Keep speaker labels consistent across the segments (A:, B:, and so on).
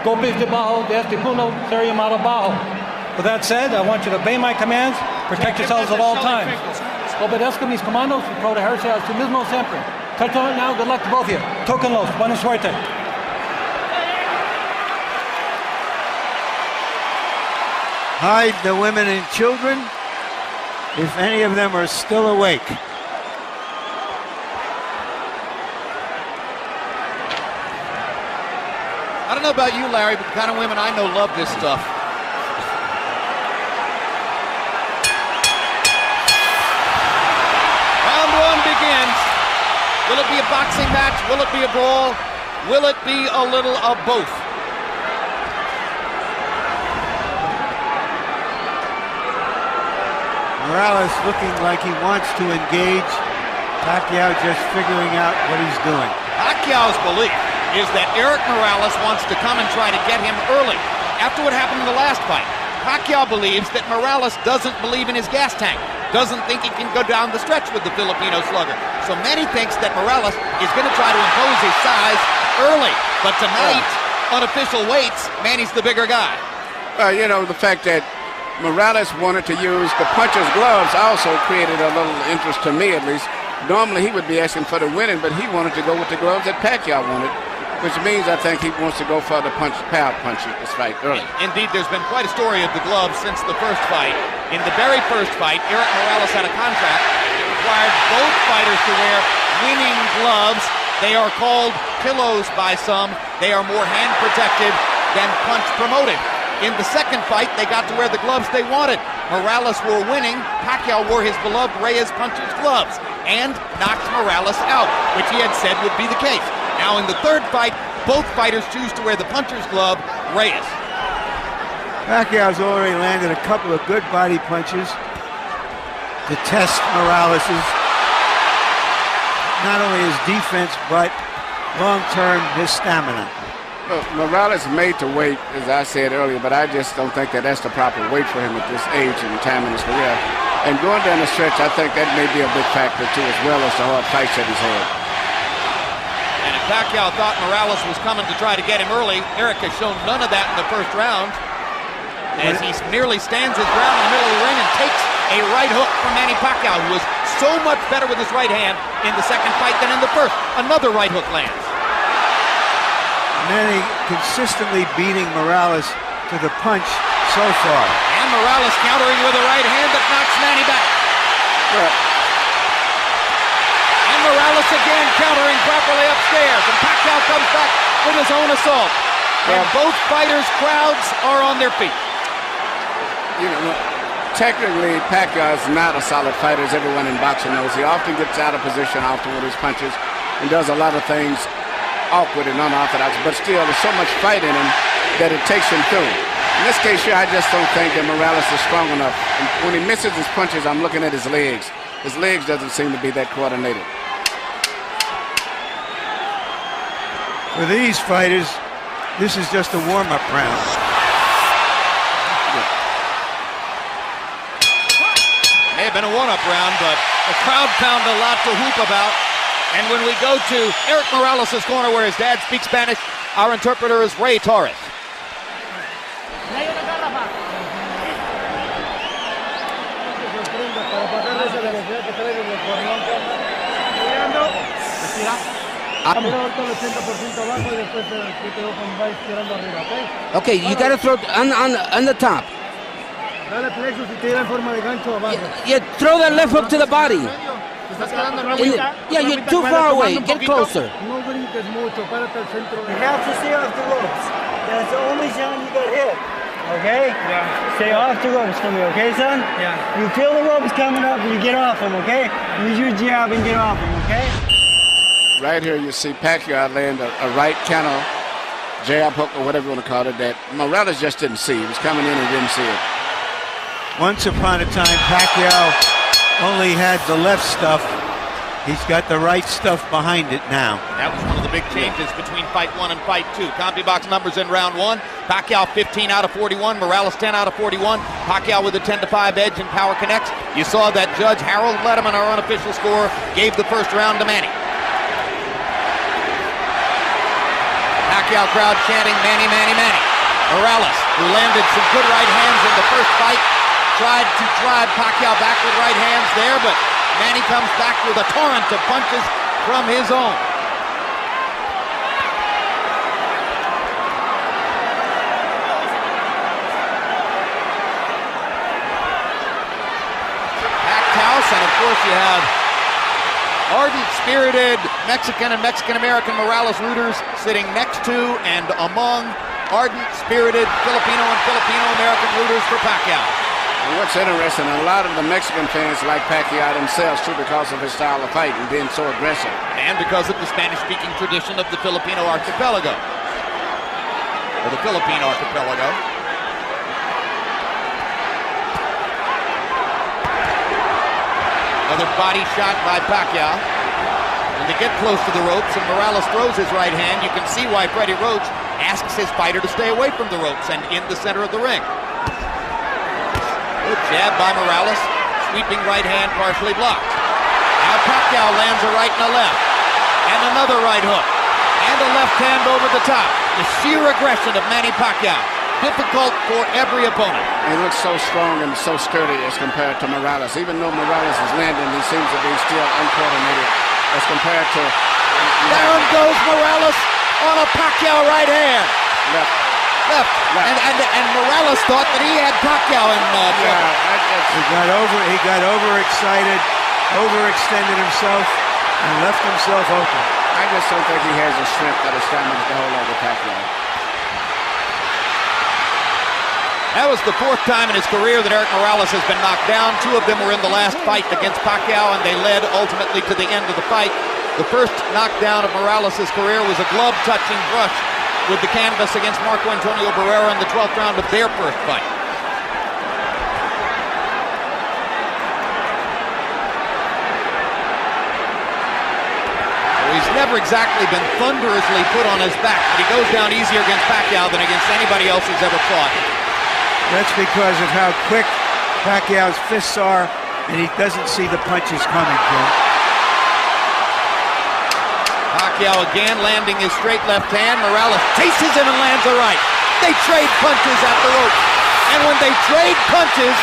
A: Golpes de bajo de este punto sería llamado bajo. With that said, I want you to obey my commands, protect yourselves at all times. Obedezca mis comandos y protegerse a sí mismo siempre. Touch on it now, good luck to both of you. Tóquenlos, buena suerte.
B: Hide the women and children, if any of them are still awake.
C: I don't know about you, Larry, but the kind of women I know love this stuff. Round one begins. Will it be a boxing match? Will it be a brawl? Will it be a little of both?
B: Morales looking like he wants to engage. Pacquiao just figuring out what he's doing.
C: Pacquiao's belief is that Erik Morales wants to come and try to get him early. After what happened in the last fight, Pacquiao believes that Morales doesn't believe in his gas tank, doesn't think he can go down the stretch with the Filipino slugger. So Manny thinks that Morales is going to try to impose his size early. But tonight, unofficial weights, Manny's the bigger guy.
D: You know, the fact that Morales wanted to use the puncher's gloves also created a little interest to me, at least. Normally he would be asking for the winning, but he wanted to go with the gloves that Pacquiao wanted, which means I think he wants to go for the power punch this fight early.
C: Indeed, there's been quite a story of the gloves since the first fight. In the very first fight, Erik Morales had a contract that required both fighters to wear winning gloves. They are called pillows by some. They are more hand protected than punch promoted. In the second fight, they got to wear the gloves they wanted. Morales wore winning. Pacquiao wore his beloved Reyes puncher's gloves and knocked Morales out, which he had said would be the case. Now in the third fight, both fighters choose to wear the puncher's glove, Reyes.
B: Pacquiao's already landed a couple of good body punches to test Morales's, not only his defense, but long-term his stamina.
D: Look, Morales made to wait, as I said earlier, but I just don't think that that's the proper weight for him at this age and time in his career. And going down the stretch, I think that may be a big factor too, as well as the hard fights that he's had.
C: And if Pacquiao thought Morales was coming to try to get him early, Erik has shown none of that in the first round, as he merely stands his ground in the middle of the ring and takes a right hook from Manny Pacquiao, who was so much better with his right hand in the second fight than in the first. Another right hook lands.
B: Manny consistently beating Morales to the punch so far.
C: And Morales countering with a right hand that knocks Manny back. And Morales again countering properly upstairs. And Pacquiao comes back with his own assault. And both fighters' crowds are on their feet.
D: You know, technically, Pacquiao is not a solid fighter, as everyone in boxing knows. He often gets out of position often with his punches and does a lot of things awkward and unorthodox, but still there's so much fight in him that it takes him through. In this case here, I just don't think that Morales is strong enough. And when he misses his punches, I'm looking at his legs. His legs doesn't seem to be that coordinated.
B: For these fighters, this is just a warm-up round.
C: May have been a one-up round, but the crowd found a lot to hoop about. And when we go to Erik Morales' corner where his dad speaks Spanish, our interpreter is Ray Torres.
E: Okay, you gotta throw on the top. Yeah, throw that left hook to the body. Yeah, you're too far away. Get closer.
F: You have to stay off the ropes. That's the only time you got hit. Okay? Yeah. Stay off the ropes for me, okay, son? Yeah. You feel the ropes coming up, you get off them, okay? Use your jab and get off them, okay?
D: Right here, you see Pacquiao land a right counter jab hook, or whatever you want to call it, that Morales just didn't see. He was coming in and didn't see it.
B: Once upon a time, Pacquiao only had the left stuff. He's got the right stuff behind it now.
C: That was one of the big changes between fight one and fight two. CompuBox numbers in round one. Pacquiao 15 out of 41. Morales 10 out of 41. Pacquiao with a 10-5 edge in Power Connects. You saw that Judge Harold Letterman, our unofficial score, gave the first round to Manny. Pacquiao crowd chanting, Manny, Manny, Manny. Morales, who landed some good right hands in the first fight, tried to drive Pacquiao back with right hands there, but Manny comes back with a torrent of punches from his own. Packed house, and of course you have ardent, spirited Mexican and Mexican-American Morales rooters sitting next to and among ardent, spirited Filipino and Filipino-American rooters for Pacquiao.
D: And what's interesting, a lot of the Mexican fans like Pacquiao themselves too because of his style of fight and being so aggressive.
C: And because of the Spanish-speaking tradition of the Filipino archipelago. Or the Philippine archipelago. Another body shot by Pacquiao. When they get close to the ropes and Morales throws his right hand, you can see why Freddie Roach asks his fighter to stay away from the ropes and in the center of the ring. Good jab by Morales, sweeping right hand partially blocked. Now Pacquiao lands a right and a left, and another right hook, and a left hand over the top. The sheer aggression of Manny Pacquiao, difficult for every opponent.
D: He looks so strong and so sturdy as compared to Morales. Even though Morales is landing, he seems to be still uncoordinated as compared to...
C: Down goes Morales on a Pacquiao right hand.
D: Left.
C: And Morales thought that he had Pacquiao in trouble.
B: He got overexcited, overextended himself, and left himself open.
D: I just don't think he has the strength or the stamina to hold over Pacquiao.
C: That was the fourth time in his career that Erik Morales has been knocked down. Two of them were in the last fight against Pacquiao, and they led ultimately to the end of the fight. The first knockdown of Morales' career was a glove-touching brush with the canvas against Marco Antonio Barrera in the 12th round of their first fight. He's never exactly been thunderously put on his back, but he goes down easier against Pacquiao than against anybody else he's ever fought.
B: That's because of how quick Pacquiao's fists are, and he doesn't see the punches coming, Jim.
C: Pacquiao again landing his straight left hand. Morales chases him and lands a right. They trade punches at the rope. And when they trade punches,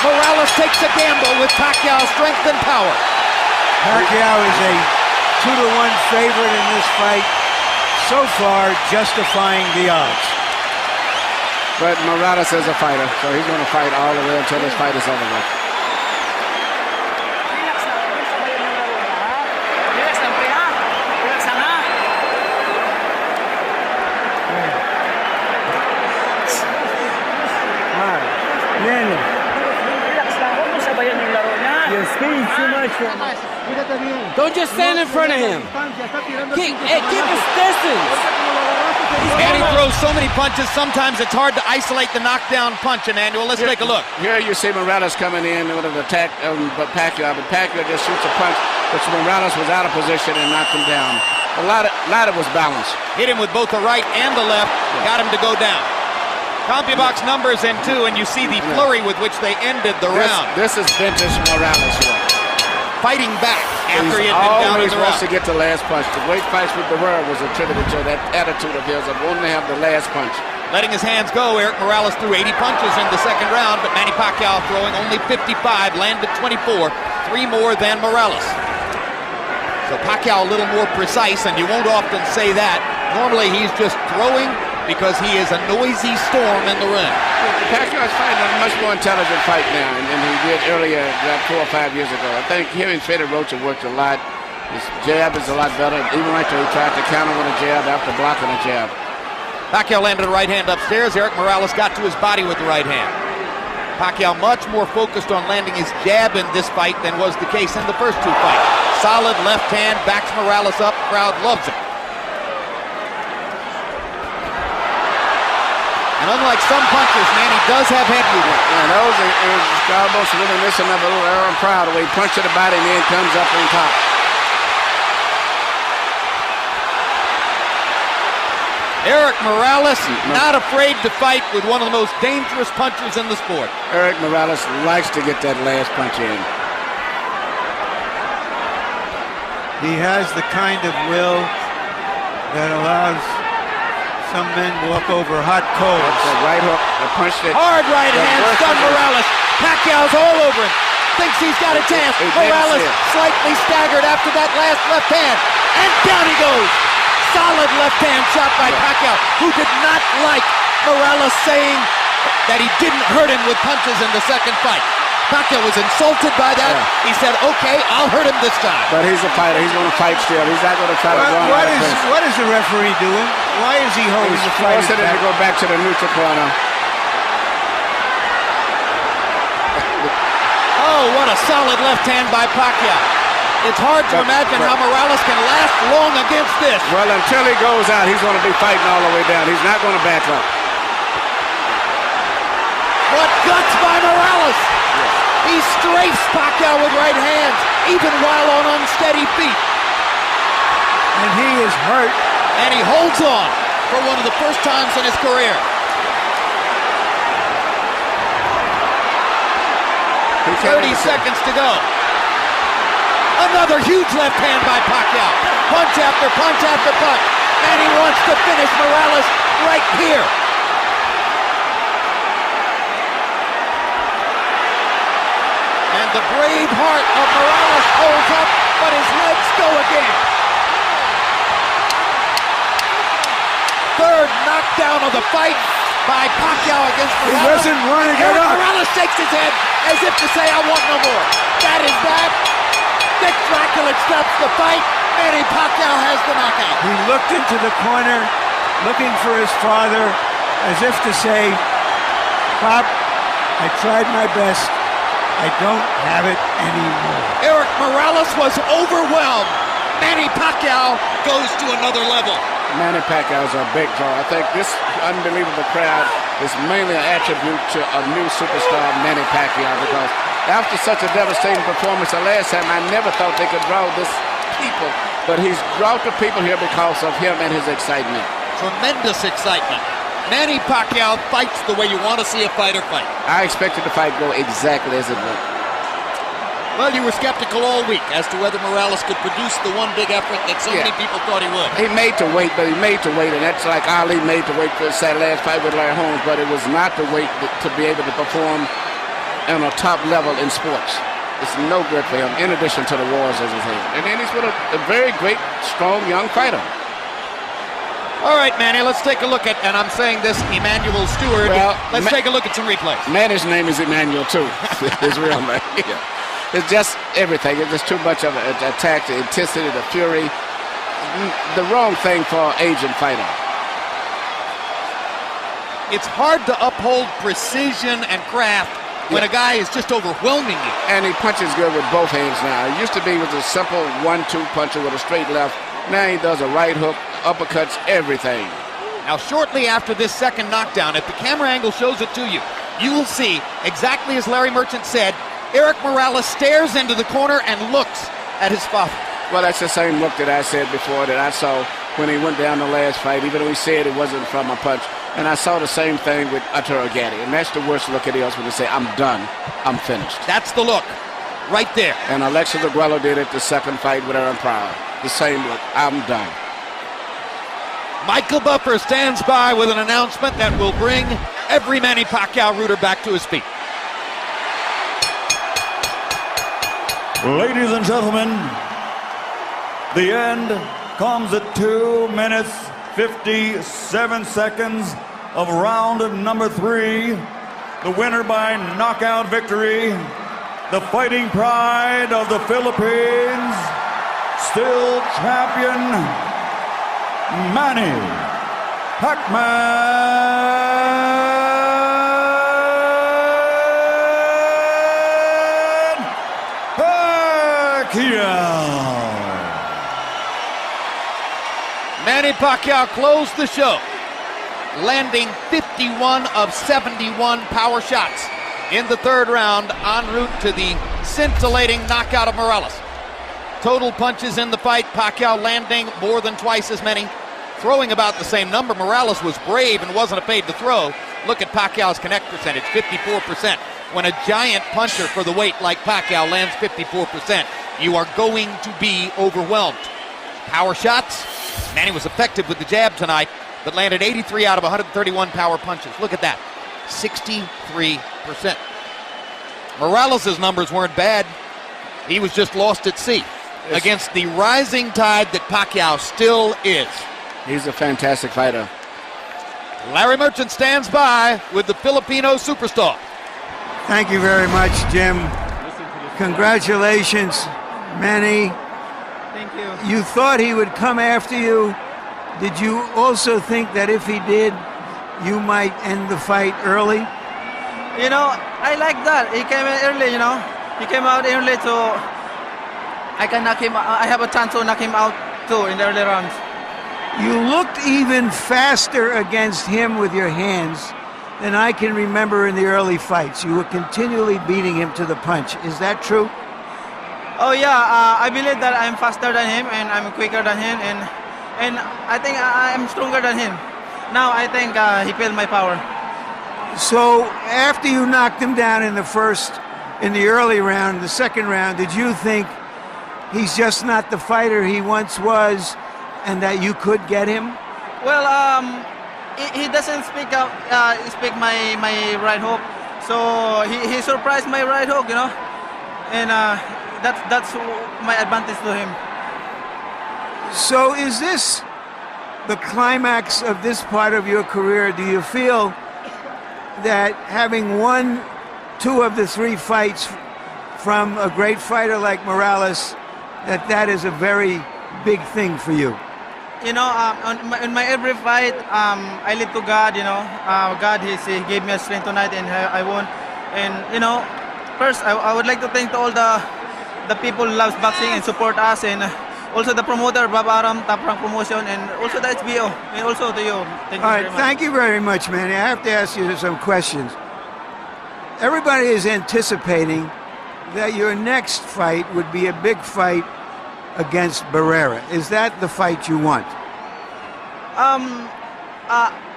C: Morales takes a gamble with Pacquiao's strength and power.
B: Pacquiao is a 2-to-1 favorite in this fight, so far justifying the odds.
D: But Morales is a fighter, so he's going to fight all the way until this fight is over with.
F: Manny. You're speeding too much for me.
E: Don't just stand in front of him. Keep his distance.
C: Manny throws so many punches, sometimes it's hard to isolate the knockdown punch, Emmanuel. Let's take a look.
D: Here you see Morales coming in with an attack but Pacquiao just shoots a punch, which Morales was out of position and knocked him down. A lot of was balanced.
C: Hit him with both the right and the left, got him to go down. CompuBox numbers in 2, and you see the flurry with which they ended the round.
D: This is vintage Morales here.
C: Fighting back after he had been down in the round.
D: He always wants to get the last punch. The great fights with Barrera was attributed to that attitude of his of wanting to have the last punch.
C: Letting his hands go, Erik Morales threw 80 punches in the second round, but Manny Pacquiao throwing only 55, landed 24, 3 more than Morales. So Pacquiao a little more precise, and you won't often say that. Normally he's just throwing because he is a noisy storm in the ring.
D: Pacquiao is fighting a much more intelligent fight now than he did earlier, about 4 or 5 years ago. I think him and Freddie Roach have worked a lot. His jab is a lot better. Even right there, he tried to counter with a jab after blocking a jab.
C: Pacquiao landed a right hand upstairs. Erik Morales got to his body with the right hand. Pacquiao much more focused on landing his jab in this fight than was the case in the first 2 fights. Solid left hand, backs Morales up, crowd loves it. And unlike some punchers, Manny does have head movement.
D: And those is almost reminiscent of a little Aaron Pryor, where he punches the body and then comes up on top.
C: Erik Morales not afraid to fight with one of the most dangerous punchers in the sport.
D: Erik Morales likes to get that last punch in.
B: He has the kind of will that allows Some men walk over hot coals.
D: The right hook, the punch that...
C: Hard right hand, stunned Morales. Pacquiao's all over him. Thinks he's got a chance. Morales slightly staggered after that last left hand. And down he goes. Solid left hand shot by Pacquiao, who did not like Morales saying that he didn't hurt him with punches in the second fight. Pacquiao was insulted by that. He said, okay, I'll hurt him this time.
D: But he's a fighter. He's going to fight still. He's not going to try to run out of press.
B: What is the referee doing? Why is he holding the fight?
D: He's forcing him to go back to the neutral corner.
C: Oh, what a solid left hand by Pacquiao. It's hard to imagine how Morales can last long against this.
D: Well, until he goes out, he's going to be fighting all the way down. He's not going to back up.
C: What guts by Morales! He strafes Pacquiao with right hands, even while on unsteady feet.
B: And he is hurt.
C: And he holds on for one of the first times in his career. 30 seconds to go. Another huge left hand by Pacquiao. Punch after punch after punch. And he wants to finish Morales right here. And the brave heart of Morales holds up, but his legs go again. Third knockdown of the fight by Pacquiao against Morales.
B: He doesn't want to get up.
C: Morales shakes his head as if to say, I want no more. That is that. Dick Dracula stops the fight. Manny Pacquiao has the knockout.
B: He looked into the corner, looking for his father, as if to say, Pop, I tried my best. I don't have it anymore.
C: Erik Morales was overwhelmed. Manny Pacquiao goes to another level.
D: Manny Pacquiao is a big draw. I think this unbelievable crowd is mainly an attribute to a new superstar, Manny Pacquiao, because after such a devastating performance the last time, I never thought they could draw this people. But he's brought the people here because of him and his excitement.
C: Tremendous excitement. Manny Pacquiao fights the way you want to see a fighter fight.
D: I expected the fight go exactly as it went.
C: Well, you were skeptical all week as to whether Morales could produce the one big effort that so many people thought he would.
D: He made to wait, but he made to wait, and that's like Ali made to wait for his last fight with Larry Holmes, but it was not to wait to be able to perform on a top level in sports. It's no good for him, in addition to the wars as his head. And then he's with a very great, strong, young fighter.
C: All right, Manny, let's take a look at, and I'm saying this, Emmanuel Stewart.
D: Well,
C: let's take a look at some replays.
D: Manny's name is Emmanuel, too. His real name. Yeah. It's just everything. It's just too much of an attack, the intensity, the fury. The wrong thing for an Asian fighter.
C: It's hard to uphold precision and craft when a guy is just overwhelming you.
D: And he punches good with both hands now. It used to be with a simple 1-2 puncher with a straight left. Now he does a right hook, uppercuts, everything.
C: Now, shortly after this second knockdown, if the camera angle shows it to you, you will see, exactly as Larry Merchant said, Erik Morales stares into the corner and looks at his father.
D: Well, that's the same look that I said before that I saw when he went down the last fight, even though he said it wasn't from a punch. And I saw the same thing with Arturo Gatti. And that's the worst look it is when they say, I'm done, I'm finished.
C: That's the look, right there.
D: And Alexa Aguero did it the second fight with Aaron Pryor. The same look, I'm done.
C: Michael Buffer stands by with an announcement that will bring every Manny Pacquiao rooter back to his feet.
G: Ladies and gentlemen, the end comes at 2 minutes, 57 seconds of round number 3. The winner by knockout victory, the fighting pride of the Philippines, still champion, Manny
C: Manny Pacquiao closed the show, landing 51 of 71 power shots in the third round en route to the scintillating knockout of Morales. Total punches in the fight, Pacquiao landing more than twice as many, throwing about the same number. Morales was brave and wasn't afraid to throw. Look at Pacquiao's connect percentage, 54%. When a giant puncher for the weight like Pacquiao lands 54%, you are going to be overwhelmed. Power shots, Manny was effective with the jab tonight, but landed 83 out of 131 power punches. Look at that, 63%. Morales' numbers weren't bad. He was just lost at sea against the rising tide that Pacquiao still is.
D: He's a fantastic fighter.
C: Larry Merchant stands by with the Filipino superstar.
B: Thank you very much, Jim. Congratulations, Manny.
F: Thank you.
B: You thought he would come after you. Did you also think that if he did, you might end the fight early?
F: You know, I like that. He came in early, you know. He came out early, so I can knock him. I have a chance to knock him out too in the early rounds.
B: You looked even faster against him with your hands than I can remember in the early fights. You were continually beating him to the punch. Is that true?
F: Oh yeah, I believe that I'm faster than him and I'm quicker than him, and I think I'm stronger than him. Now I think he felt my power.
B: So after you knocked him down in the early round, the second round, did you think he's just not the fighter he once was and that you could get him?
F: Well, he doesn't speak my right hook, so he surprised my right hook, you know, and that's my advantage to him.
B: So is this the climax of this part of your career? Do you feel that having won 2 of the 3 fights from a great fighter like Morales, that is a very big thing for you?
F: You know, in my every fight, I live to God, you know. God, he gave me a strength tonight and I won. And, you know, first, I would like to thank all the people who loves boxing and support us, and also the promoter, Bob Aram, Top Rank Promotion, and also the HBO, and also to you. Thank you very much.
B: Thank you very much, Manny. I have to ask you some questions. Everybody is anticipating that your next fight would be a big fight against Barrera. Is that the fight you want?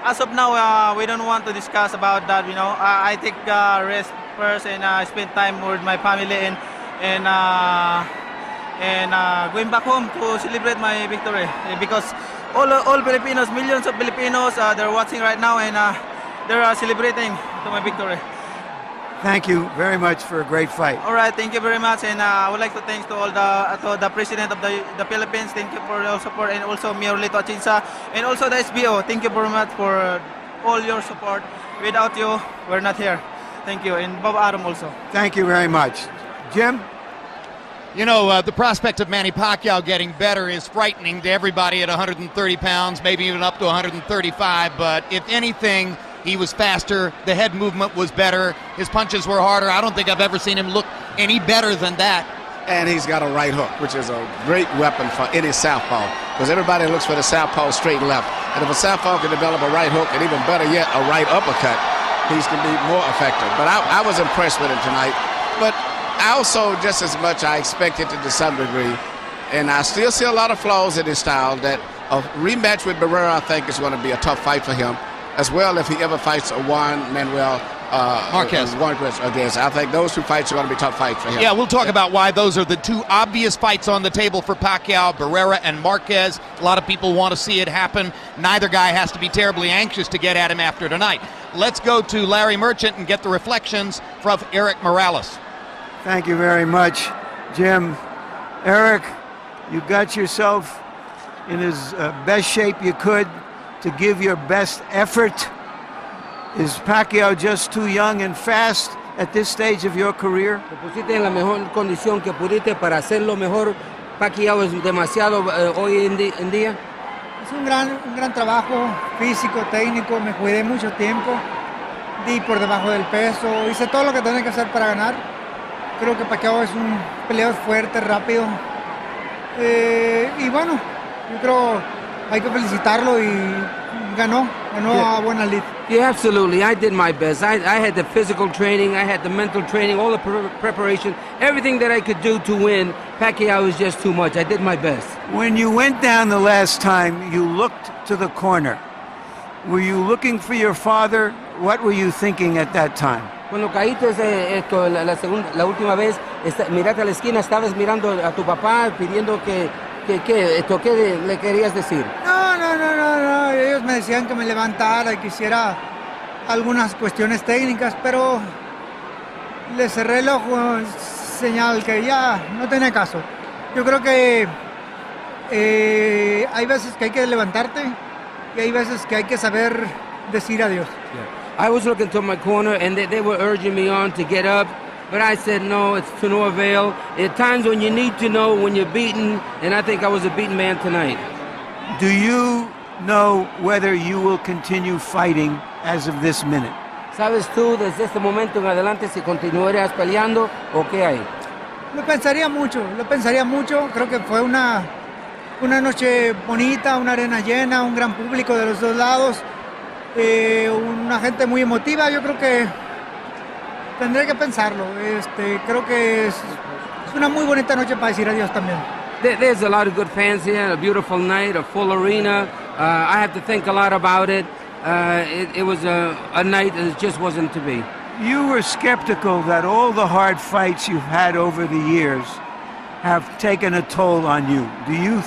F: As of now, we don't want to discuss about that, you know. I take rest first and spend time with my family and going back home to celebrate my victory, because all Filipinos, millions of Filipinos, they're watching right now and they're celebrating to my victory.
B: Thank you very much for a great fight.
F: All right, thank you very much, and I would like to thank to all the president of the Philippines. Thank you for your support, and also Mayor Lito Atienza, and also the SBO. Thank you very much for all your support. Without you, we're not here. Thank you, and Bob Aram also.
B: Thank you very much. Jim?
C: You know, the prospect of Manny Pacquiao getting better is frightening to everybody at 130 pounds, maybe even up to 135, but if anything, he was faster, the head movement was better, his punches were harder. I don't think I've ever seen him look any better than that.
D: And he's got a right hook, which is a great weapon for any southpaw, because everybody looks for the southpaw straight left. And if a southpaw can develop a right hook, and even better yet, a right uppercut, he's going to be more effective. But I was impressed with him tonight. But I also, just as much, I expected it to some degree. And I still see a lot of flaws in his style. That a rematch with Barrera, I think, is going to be a tough fight for him, as well if he ever fights Juan Manuel
C: Marquez
D: against. I think those 2 fights are going to be tough fights for him.
C: Yeah, we'll talk about why those are the 2 obvious fights on the table for Pacquiao, Barrera and Marquez. A lot of people want to see it happen. Neither guy has to be terribly anxious to get at him after tonight. Let's go to Larry Merchant and get the reflections from Erik Morales.
B: Thank you very much, Jim. Erik, you got yourself in as best shape you could to give your best effort. Is Pacquiao just too young and fast at this stage of your career?
E: Te pusiste en la mejor condición que pudiste para hacerlo mejor. Pacquiao es demasiado hoy en día.
H: Es un gran trabajo físico, técnico. Me cuidé mucho tiempo. Di por debajo del peso. Hice todo lo que tenía que hacer para ganar. Creo que Pacquiao es un peleador fuerte, rápido. Y bueno, yo creo hay que felicitarlo y ganó a buena lid.
E: Yeah, absolutely. I did my best. I had the physical training, I had the mental training, all the preparation, everything that I could do to win. Pacquiao was just too much. I did my best.
B: When you went down the last time, you looked to the corner. Were you looking for your father? What were you thinking at that time?
E: Cuando caíste la última vez, miraste a la esquina, estabas mirando a tu papá pidiendo ¿qué le querías decir?
H: No, ellos me decían que me levantara y que hiciera algunas cuestiones técnicas, pero le cerré el ojo, señal que ya no tenía caso. Yo creo que hay veces que hay que levantarte y hay veces que hay que saber decir adiós.
E: Yeah. I was looking to my corner and they were urging me on to get up, but I said no, it's to no avail. At times when you need to know when you're beaten, and I think I was a beaten man tonight.
B: Do you know whether you will continue fighting as of this minute?
E: ¿Sabes tú desde este momento en adelante si continuarías peleando o qué hay?
H: Lo pensaría mucho. Creo que fue una noche bonita, una arena llena, un gran público de los dos lados, una gente muy emotiva. Yo creo que tendré que pensarlo. Creo que es una muy bonita noche para decir adiós también.
E: There's a lot of good fans here, a beautiful night, a full arena. I have to think a lot about it. It was a night that just wasn't to be.
B: You were skeptical that all the hard fights you've had over the years have taken a toll on you. Do you